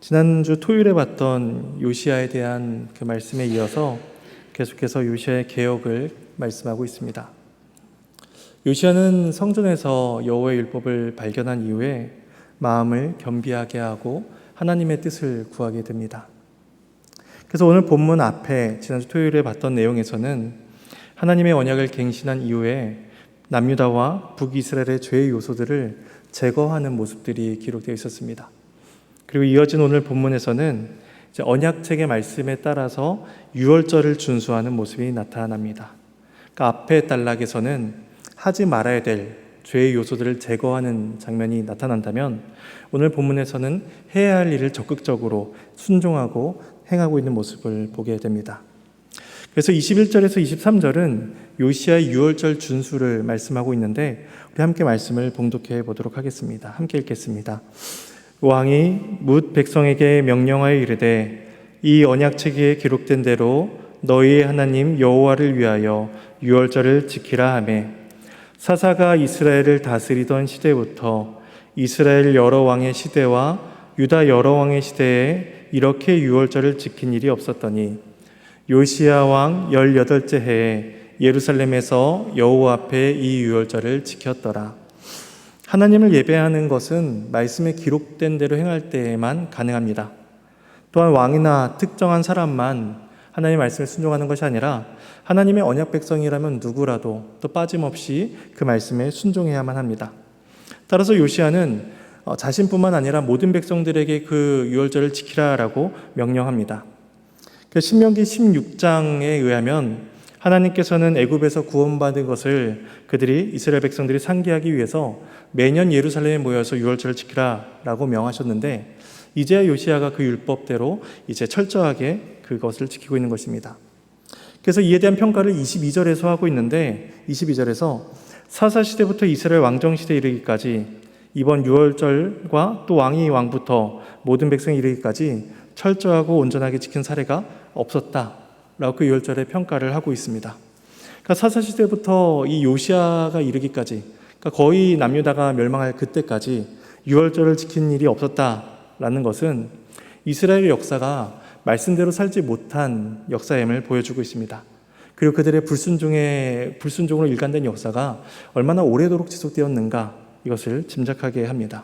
지난주 토요일에 봤던 요시야에 대한 그 말씀에 이어서 계속해서 요시야의 개혁을 말씀하고 있습니다. 요시야는 성전에서 여호와의 율법을 발견한 이후에 마음을 겸비하게 하고 하나님의 뜻을 구하게 됩니다. 그래서 오늘 본문 앞에 지난주 토요일에 봤던 내용에서는 하나님의 언약을 갱신한 이후에 남유다와 북이스라엘의 죄의 요소들을 제거하는 모습들이 기록되어 있었습니다. 그리고 이어진 오늘 본문에서는 이제 언약책의 말씀에 따라서 유월절을 준수하는 모습이 나타납니다. 그러니까 앞의 단락에서는 하지 말아야 될 죄의 요소들을 제거하는 장면이 나타난다면 오늘 본문에서는 해야 할 일을 적극적으로 순종하고 행하고 있는 모습을 보게 됩니다. 그래서 21절에서 23절은 요시야의 유월절 준수를 말씀하고 있는데 우리 함께 말씀을 봉독해 보도록 하겠습니다. 함께 읽겠습니다. 왕이 뭇 백성에게 명령하여 이르되 이 언약책에 기록된 대로 너희의 하나님 여호와를 위하여 유월절을 지키라 하매 사사가 이스라엘을 다스리던 시대부터 이스라엘 여러 왕의 시대와 유다 여러 왕의 시대에 이렇게 유월절을 지킨 일이 없었더니 요시야 왕 18째 해에 예루살렘에서 여호와 앞에 이 유월절을 지켰더라. 하나님을 예배하는 것은 말씀에 기록된 대로 행할 때에만 가능합니다. 또한 왕이나 특정한 사람만 하나님의 말씀에 순종하는 것이 아니라 하나님의 언약 백성이라면 누구라도 또 빠짐없이 그 말씀에 순종해야만 합니다. 따라서 요시야는 자신뿐만 아니라 모든 백성들에게 그 유월절을 지키라라고 명령합니다. 신명기 16장에 의하면 하나님께서는 애굽에서 구원받은 것을 그들이 이스라엘 백성들이 상기하기 위해서 매년 예루살렘에 모여서 유월절을 지키라라고 명하셨는데 이제야 요시야가 그 율법대로 이제 철저하게 그것을 지키고 있는 것입니다. 그래서 이에 대한 평가를 22절에서 하고 있는데 22절에서 사사 시대부터 이스라엘 왕정 시대에 이르기까지 이번 유월절과 또 왕부터 모든 백성이 이르기까지 철저하고 온전하게 지킨 사례가 없었다라고 그 유월절의 평가를 하고 있습니다. 그러니까 사사 시대부터 이 요시야가 이르기까지, 그러니까 거의 남유다가 멸망할 그때까지 유월절을 지킨 일이 없었다라는 것은 이스라엘의 역사가 말씀대로 살지 못한 역사임을 보여주고 있습니다. 그리고 그들의 불순종으로 일관된 역사가 얼마나 오래도록 지속되었는가 이것을 짐작하게 합니다.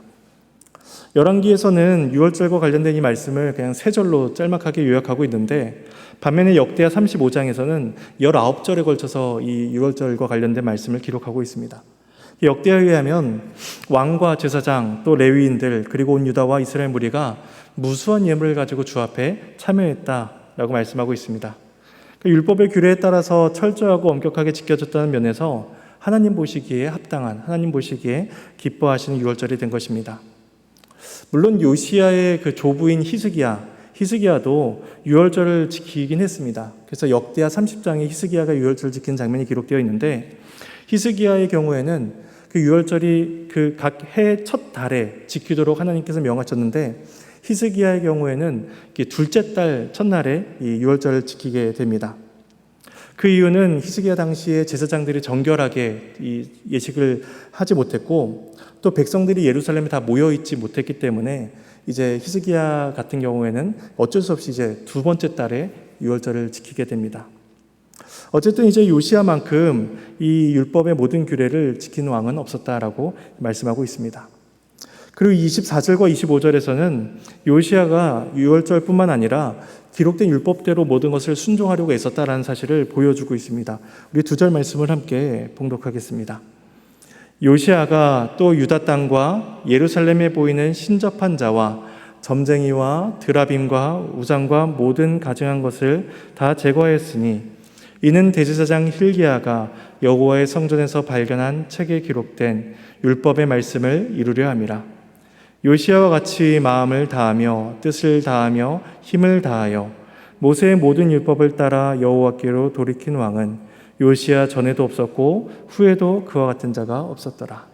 열왕기에서는 유월절과 관련된 이 말씀을 그냥 세 절로 짤막하게 요약하고 있는데 반면에 역대하 35장에서는 19절에 걸쳐서 이 유월절과 관련된 말씀을 기록하고 있습니다. 역대하에 의하면 왕과 제사장 또 레위인들 그리고 온 유다와 이스라엘 무리가 무수한 예물을 가지고 주 앞에 참여했다라고 말씀하고 있습니다. 율법의 규례에 따라서 철저하고 엄격하게 지켜졌다는 면에서 하나님 보시기에 합당한, 하나님 보시기에 기뻐하시는 유월절이 된 것입니다. 물론 요시야의 그 조부인 히스기야도 유월절을 지키긴 했습니다. 그래서 역대하 30장에 히스기야가 유월절을 지킨 장면이 기록되어 있는데 히스기야의 경우에는 그 유월절이 그 각 해 첫 달에 지키도록 하나님께서 명하셨는데 히스기야의 경우에는 둘째 달 첫날에 이 유월절을 지키게 됩니다. 그 이유는 히스기야 당시에 제사장들이 정결하게 이 예식을 하지 못했고 또 백성들이 예루살렘에 다 모여 있지 못했기 때문에 이제 히스기야 같은 경우에는 어쩔 수 없이 이제 두 번째 달에 유월절을 지키게 됩니다. 어쨌든 이제 요시야만큼 이 율법의 모든 규례를 지킨 왕은 없었다라고 말씀하고 있습니다. 그리고 24절과 25절에서는 요시야가 유월절뿐만 아니라 기록된 율법대로 모든 것을 순종하려고 애썼다라는 사실을 보여주고 있습니다. 우리 두 절 말씀을 함께 봉독하겠습니다. 요시야가 또 유다 땅과 예루살렘에 보이는 신접한 자와 점쟁이와 드라빔과 우상과 모든 가증한 것을 다 제거하였으니 이는 대제사장 힐기야가 여호와의 성전에서 발견한 책에 기록된 율법의 말씀을 이루려 함이라. 요시야와 같이 마음을 다하며 뜻을 다하며 힘을 다하여 모세의 모든 율법을 따라 여호와께로 돌이킨 왕은 요시야 전에도 없었고 후에도 그와 같은 자가 없었더라.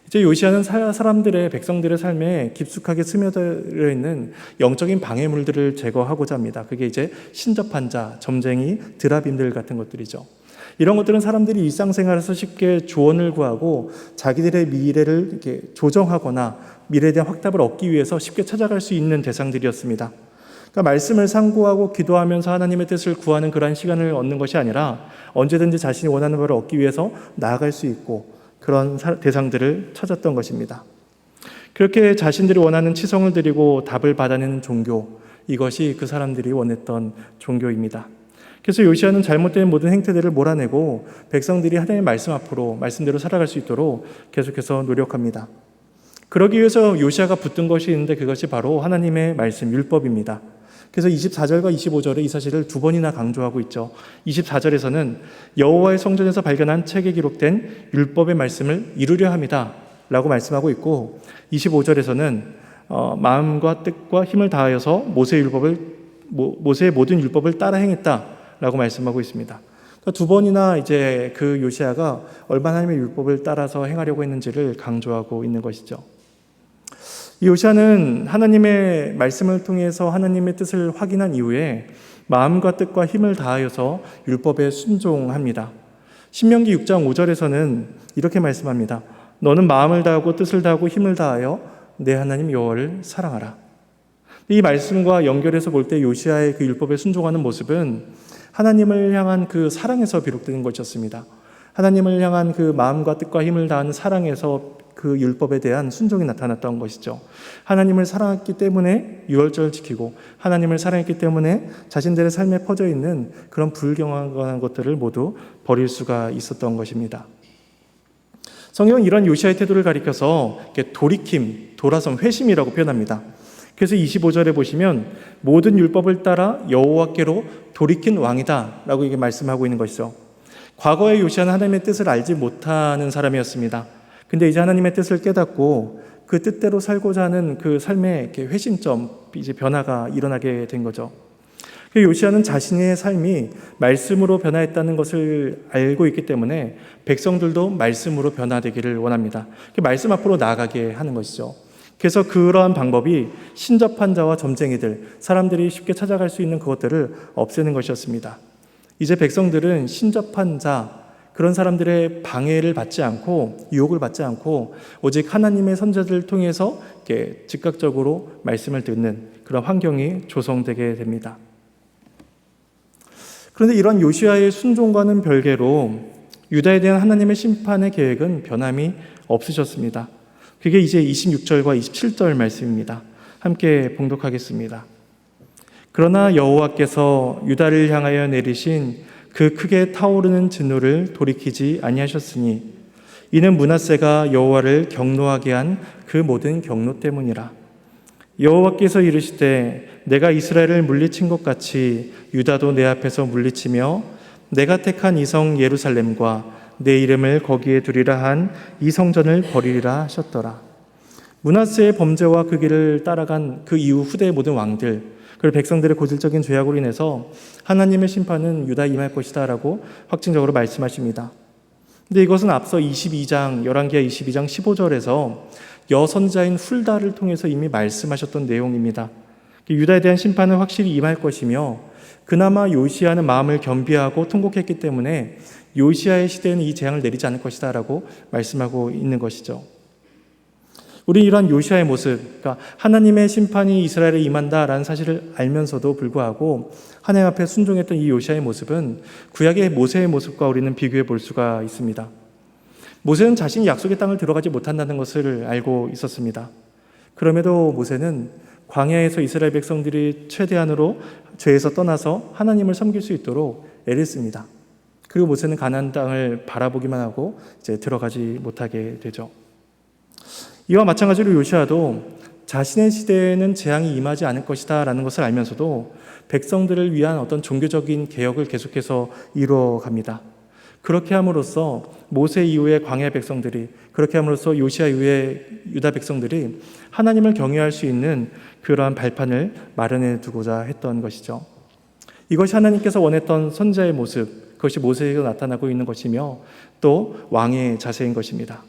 이제 요시야는 사람들의 백성들의 삶에 깊숙하게 스며들어 있는 영적인 방해물들을 제거하고자 합니다. 그게 이제 신접한 자, 점쟁이, 드라빔들 같은 것들이죠. 이런 것들은 사람들이 일상생활에서 쉽게 조언을 구하고 자기들의 미래를 이렇게 조정하거나 미래에 대한 확답을 얻기 위해서 쉽게 찾아갈 수 있는 대상들이었습니다. 그러니까 말씀을 상고하고 기도하면서 하나님의 뜻을 구하는 그러한 시간을 얻는 것이 아니라 언제든지 자신이 원하는 바를 얻기 위해서 나아갈 수 있고 그런 대상들을 찾았던 것입니다. 그렇게 자신들이 원하는 치성을 드리고 답을 받아내는 종교, 이것이 그 사람들이 원했던 종교입니다. 그래서 요시아는 잘못된 모든 행태들을 몰아내고 백성들이 하나님의 말씀 앞으로 말씀대로 살아갈 수 있도록 계속해서 노력합니다. 그러기 위해서 요시아가 붙든 것이 있는데 그것이 바로 하나님의 말씀, 율법입니다. 그래서 24절과 25절에 이 사실을 두 번이나 강조하고 있죠. 24절에서는 여호와의 성전에서 발견한 책에 기록된 율법의 말씀을 이루려 합니다 라고 말씀하고 있고, 25절에서는 마음과 뜻과 힘을 다하여서 모세의 모든 율법을 따라 행했다 라고 말씀하고 있습니다. 그러니까 두 번이나 이제 그 요시아가 얼마나 하나님의 율법을 따라서 행하려고 했는지를 강조하고 있는 것이죠. 이 요시아는 하나님의 말씀을 통해서 하나님의 뜻을 확인한 이후에 마음과 뜻과 힘을 다하여서 율법에 순종합니다. 신명기 6장 5절에서는 이렇게 말씀합니다. 너는 마음을 다하고 뜻을 다하고 힘을 다하여 내 하나님 여호와를 사랑하라. 이 말씀과 연결해서 볼 때 요시아의 그 율법에 순종하는 모습은 하나님을 향한 그 사랑에서 비롯되는 것이었습니다. 하나님을 향한 그 마음과 뜻과 힘을 다하는 사랑에서 그 율법에 대한 순종이 나타났던 것이죠. 하나님을 사랑했기 때문에 유월절을 지키고 하나님을 사랑했기 때문에 자신들의 삶에 퍼져 있는 그런 불경한 것들을 모두 버릴 수가 있었던 것입니다. 성경은 이런 요시아의 태도를 가리켜서 돌이킴, 돌아섬, 회심이라고 표현합니다. 그래서 25절에 보시면 모든 율법을 따라 여호와께로 돌이킨 왕이다 라고 이게 말씀하고 있는 것이죠. 과거의 요시아는 하나님의 뜻을 알지 못하는 사람이었습니다. 근데 이제 하나님의 뜻을 깨닫고 그 뜻대로 살고자 하는 그 삶의 회심점, 이제 변화가 일어나게 된 거죠. 요시아는 자신의 삶이 말씀으로 변화했다는 것을 알고 있기 때문에 백성들도 말씀으로 변화되기를 원합니다. 말씀 앞으로 나아가게 하는 것이죠. 그래서 그러한 방법이 신접한 자와 점쟁이들, 사람들이 쉽게 찾아갈 수 있는 그것들을 없애는 것이었습니다. 이제 백성들은 신접한 자, 그런 사람들의 방해를 받지 않고 유혹을 받지 않고 오직 하나님의 선자들을 통해서 이렇게 즉각적으로 말씀을 듣는 그런 환경이 조성되게 됩니다. 그런데 이런 요시아의 순종과는 별개로 유다에 대한 하나님의 심판의 계획은 변함이 없으셨습니다. 그게 이제 26절과 27절 말씀입니다. 함께 봉독하겠습니다. 그러나 여호와께서 유다를 향하여 내리신 그 크게 타오르는 진노를 돌이키지 아니하셨으니 이는 므낫세가 여호와를 경노하게 한 그 모든 경노 때문이라. 여호와께서 이르시되 내가 이스라엘을 물리친 것 같이 유다도 내 앞에서 물리치며 내가 택한 이 성 예루살렘과 내 이름을 거기에 두리라 한 이 성전을 버리리라 하셨더라. 므낫세의 범죄와 그 길을 따라간 그 이후 후대의 모든 왕들, 그리고 백성들의 고질적인 죄악으로 인해서 하나님의 심판은 유다에 임할 것이다 라고 확증적으로 말씀하십니다. 근데 이것은 앞서 22장, 열왕기하 22장 15절에서 여선자인 훌다를 통해서 이미 말씀하셨던 내용입니다. 유다에 대한 심판은 확실히 임할 것이며 그나마 요시아는 마음을 겸비하고 통곡했기 때문에 요시아의 시대에는 이 재앙을 내리지 않을 것이다 라고 말씀하고 있는 것이죠. 우리 이러한 요시아의 모습, 그러니까 하나님의 심판이 이스라엘에 임한다라는 사실을 알면서도 불구하고 하나님 앞에 순종했던 이 요시아의 모습은 구약의 모세의 모습과 우리는 비교해 볼 수가 있습니다. 모세는 자신이 약속의 땅을 들어가지 못한다는 것을 알고 있었습니다. 그럼에도 모세는 광야에서 이스라엘 백성들이 최대한으로 죄에서 떠나서 하나님을 섬길 수 있도록 애를 씁니다. 그리고 모세는 가나안 땅을 바라보기만 하고 이제 들어가지 못하게 되죠. 이와 마찬가지로 요시아도 자신의 시대에는 재앙이 임하지 않을 것이다 라는 것을 알면서도 백성들을 위한 어떤 종교적인 개혁을 계속해서 이루어갑니다. 그렇게 함으로써 모세 이후의 광야 백성들이, 그렇게 함으로써 요시아 이후의 유다 백성들이 하나님을 경외할 수 있는 그러한 발판을 마련해 두고자 했던 것이죠. 이것이 하나님께서 원했던 선지자의 모습, 그것이 모세에게 나타나고 있는 것이며 또 왕의 자세인 것입니다.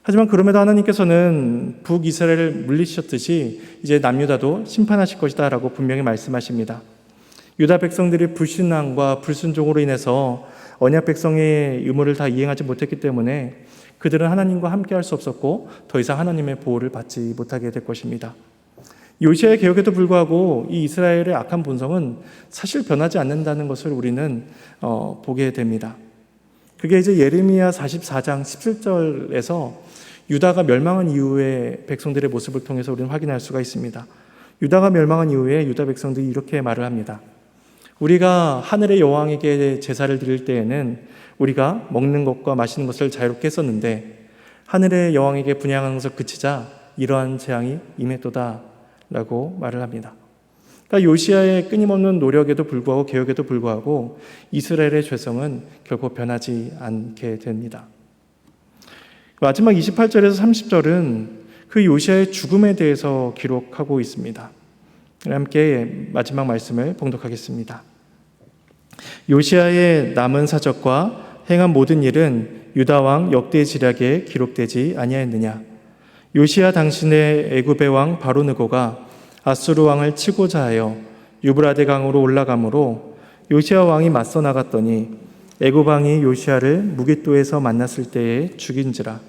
하지만 그럼에도 하나님께서는 북이스라엘을 물리셨듯이 이제 남유다도 심판하실 것이다 라고 분명히 말씀하십니다. 유다 백성들이 불신앙과 불순종으로 인해서 언약 백성의 의무를 다 이행하지 못했기 때문에 그들은 하나님과 함께할 수 없었고 더 이상 하나님의 보호를 받지 못하게 될 것입니다. 요시아의 개혁에도 불구하고 이 이스라엘의 악한 본성은 사실 변하지 않는다는 것을 우리는 보게 됩니다. 그게 이제 예레미야 44장 17절에서 유다가 멸망한 이후의 백성들의 모습을 통해서 우리는 확인할 수가 있습니다. 유다가 멸망한 이후에 유다 백성들이 이렇게 말을 합니다. 우리가 하늘의 여왕에게 제사를 드릴 때에는 우리가 먹는 것과 마시는 것을 자유롭게 했었는데 하늘의 여왕에게 분향하는 것을 그치자 이러한 재앙이 임했도다 라고 말을 합니다. 그러니까 요시아의 끊임없는 노력에도 불구하고 개혁에도 불구하고 이스라엘의 죄성은 결코 변하지 않게 됩니다. 마지막 28절에서 30절은 그 요시아의 죽음에 대해서 기록하고 있습니다. 함께 마지막 말씀을 봉독하겠습니다. 요시아의 남은 사적과 행한 모든 일은 유다 왕 역대 지략에 기록되지 아니하였느냐. 요시야 당신의 애굽의 왕 바로느고가 아수르 왕을 치고자 하여 유브라데 강으로 올라가므로 요시야 왕이 맞서 나갔더니 애굽 왕이 요시야를 무깃도에서 만났을 때에 죽인지라.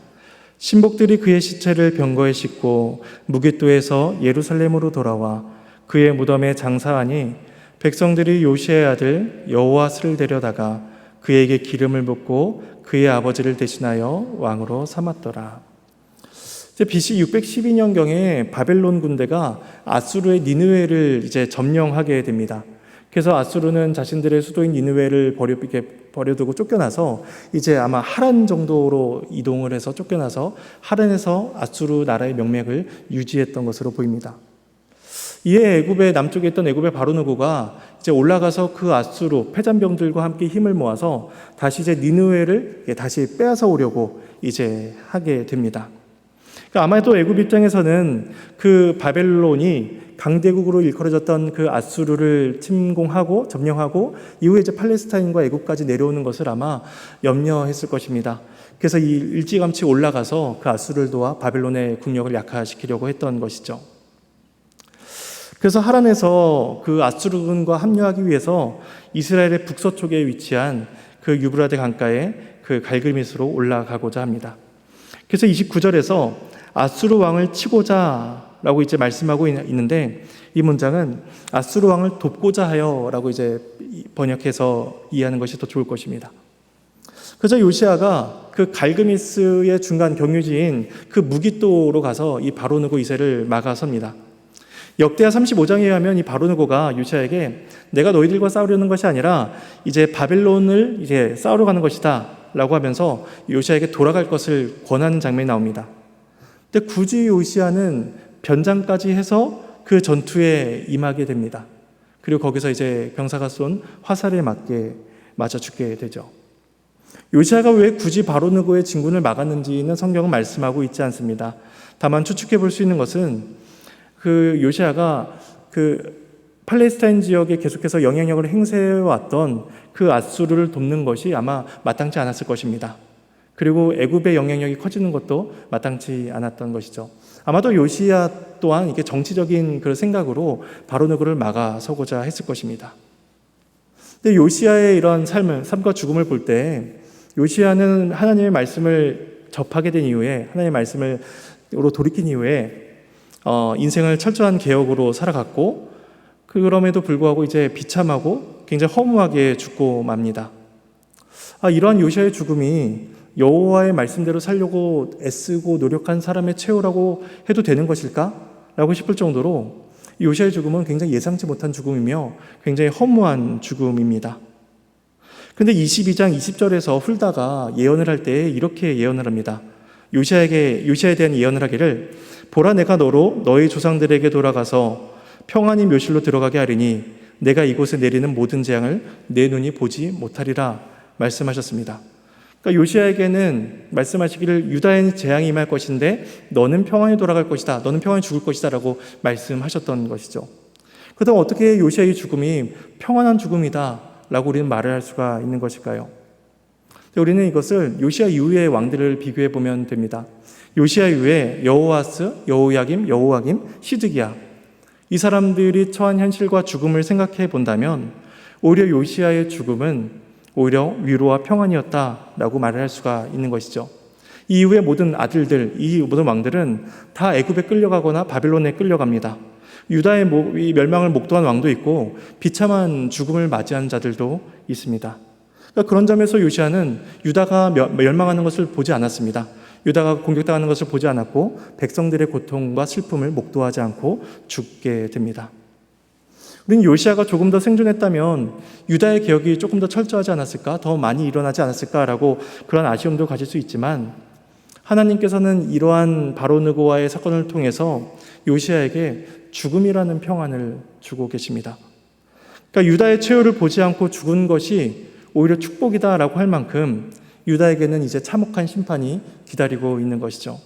신복들이 그의 시체를 병거에 싣고 무깃도에서 예루살렘으로 돌아와 그의 무덤에 장사하니 백성들이 요시야의 아들 여호아스를 데려다가 그에게 기름을 붓고 그의 아버지를 대신하여 왕으로 삼았더라. BC 612년경에 바벨론 군대가 아수르의 니느웨를 이제 점령하게 됩니다. 그래서 아수르는 자신들의 수도인 니느웨를 버려두고 쫓겨나서 이제 아마 하란 정도로 이동을 해서 쫓겨나서 하란에서 아수르 나라의 명맥을 유지했던 것으로 보입니다. 이에 애굽의 남쪽에 있던 애굽의 바로느고가 이제 올라가서 그 아수르 패잔병들과 함께 힘을 모아서 다시 이제 니느웨를 다시 빼앗아 오려고 이제 하게 됩니다. 아마도 애굽 입장에서는 그 바벨론이 강대국으로 일컬어졌던 그 아수르를 침공하고 점령하고 이후에 이제 팔레스타인과 애굽까지 내려오는 것을 아마 염려했을 것입니다. 그래서 이 일찌감치 올라가서 그 아수르를 도와 바벨론의 국력을 약화시키려고 했던 것이죠. 그래서 하란에서 그 아수르군과 합류하기 위해서 이스라엘의 북서쪽에 위치한 그 유브라데 강가에 그 갈그미스로 올라가고자 합니다. 그래서 29절에서 아수르 왕을 치고자 라고 이제 말씀하고 있는데 이 문장은 아수르 왕을 돕고자 하여 라고 이제 번역해서 이해하는 것이 더 좋을 것입니다. 그래서 요시아가 그 갈그미스의 중간 경유지인 그 무깃도로 가서 이 바로느고 2세를 막아섭니다. 역대하 35장에 의하면 이 바로느고가 요시아에게 내가 너희들과 싸우려는 것이 아니라 이제 바벨론을 이제 싸우러 가는 것이다 라고 하면서 요시아에게 돌아갈 것을 권하는 장면이 나옵니다. 근데 굳이 요시아는 변장까지 해서 그 전투에 임하게 됩니다. 그리고 거기서 이제 병사가 쏜 화살에 맞아 죽게 되죠. 요시아가 왜 굳이 바로느고의 진군을 막았는지는 성경은 말씀하고 있지 않습니다. 다만 추측해 볼 수 있는 것은 그 요시아가 그 팔레스타인 지역에 계속해서 영향력을 행사해왔던 그 아수르를 돕는 것이 아마 마땅치 않았을 것입니다. 그리고 애굽의 영향력이 커지는 것도 마땅치 않았던 것이죠. 아마도 요시야 또한 이게 정치적인 그런 생각으로 바로느고를 막아서고자 했을 것입니다. 근데 요시야의 이런 삶과 죽음을 볼 때 요시야는 하나님의 말씀을 접하게 된 이후에 하나님의 말씀으로 돌이킨 이후에 인생을 철저한 개혁으로 살아갔고 그럼에도 불구하고 이제 비참하고 굉장히 허무하게 죽고 맙니다. 이러한 요시야의 죽음이 여호와의 말씀대로 살려고 애쓰고 노력한 사람의 최후라고 해도 되는 것일까? 라고 싶을 정도로 요시야의 죽음은 굉장히 예상치 못한 죽음이며 굉장히 허무한 죽음입니다. 그런데 22장 20절에서 훌다가 예언을 할 때 이렇게 예언을 합니다. 요시야에 대한 예언을 하기를 보라 내가 너로 너희 조상들에게 돌아가서 평안히 묘실로 들어가게 하리니 내가 이곳에 내리는 모든 재앙을 내 눈이 보지 못하리라 말씀하셨습니다. 그러니까 요시야에게는 말씀하시기를 유다에는 재앙이 임할 것인데 너는 평안히 돌아갈 것이다. 너는 평안히 죽을 것이다 라고 말씀하셨던 것이죠. 그렇다면 어떻게 요시야의 죽음이 평안한 죽음이다 라고 우리는 말을 할 수가 있는 것일까요? 우리는 이것을 요시야 이후의 왕들을 비교해 보면 됩니다. 요시야 이후에 여호아스, 여호야김, 여호와김, 시드기야 이 사람들이 처한 현실과 죽음을 생각해 본다면 오히려 요시야의 죽음은 오히려 위로와 평안이었다라고 말을 할 수가 있는 것이죠. 이 이후의 모든 아들들, 이 모든 왕들은 다 애굽에 끌려가거나 바빌론에 끌려갑니다. 유다의 멸망을 목도한 왕도 있고 비참한 죽음을 맞이한 자들도 있습니다. 그러니까 그런 점에서 요시아는 유다가 멸망하는 것을 보지 않았습니다. 유다가 공격당하는 것을 보지 않았고 백성들의 고통과 슬픔을 목도하지 않고 죽게 됩니다. 우리는 요시아가 조금 더 생존했다면 유다의 개혁이 조금 더 철저하지 않았을까? 더 많이 일어나지 않았을까라고 그런 아쉬움도 가질 수 있지만 하나님께서는 이러한 바로느고와의 사건을 통해서 요시아에게 죽음이라는 평안을 주고 계십니다. 그러니까 유다의 최후를 보지 않고 죽은 것이 오히려 축복이다라고 할 만큼 유다에게는 이제 참혹한 심판이 기다리고 있는 것이죠.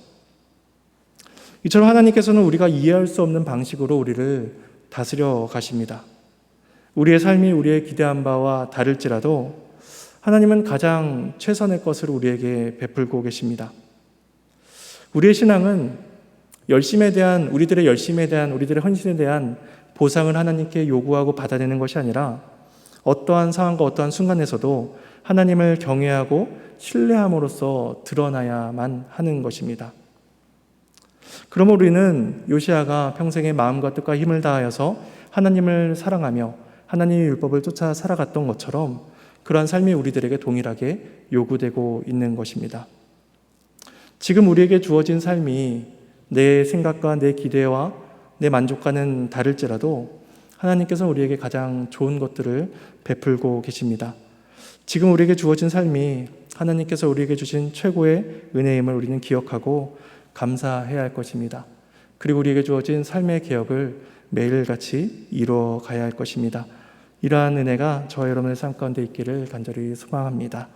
이처럼 하나님께서는 우리가 이해할 수 없는 방식으로 우리를 다스려 가십니다. 우리의 삶이 우리의 기대한 바와 다를지라도 하나님은 가장 최선의 것을 우리에게 베풀고 계십니다. 우리의 신앙은 우리들의 열심에 대한, 우리들의 헌신에 대한 보상을 하나님께 요구하고 받아내는 것이 아니라 어떠한 상황과 어떠한 순간에서도 하나님을 경외하고 신뢰함으로써 드러나야만 하는 것입니다. 그러므로 우리는 요시아가 평생의 마음과 뜻과 힘을 다하여서 하나님을 사랑하며 하나님의 율법을 쫓아 살아갔던 것처럼 그러한 삶이 우리들에게 동일하게 요구되고 있는 것입니다. 지금 우리에게 주어진 삶이 내 생각과 내 기대와 내 만족과는 다를지라도 하나님께서 우리에게 가장 좋은 것들을 베풀고 계십니다. 지금 우리에게 주어진 삶이 하나님께서 우리에게 주신 최고의 은혜임을 우리는 기억하고 감사해야 할 것입니다. 그리고 우리에게 주어진 삶의 개혁을 매일같이 이루어 가야 할 것입니다. 이러한 은혜가 저와 여러분의 삶 가운데 있기를 간절히 소망합니다.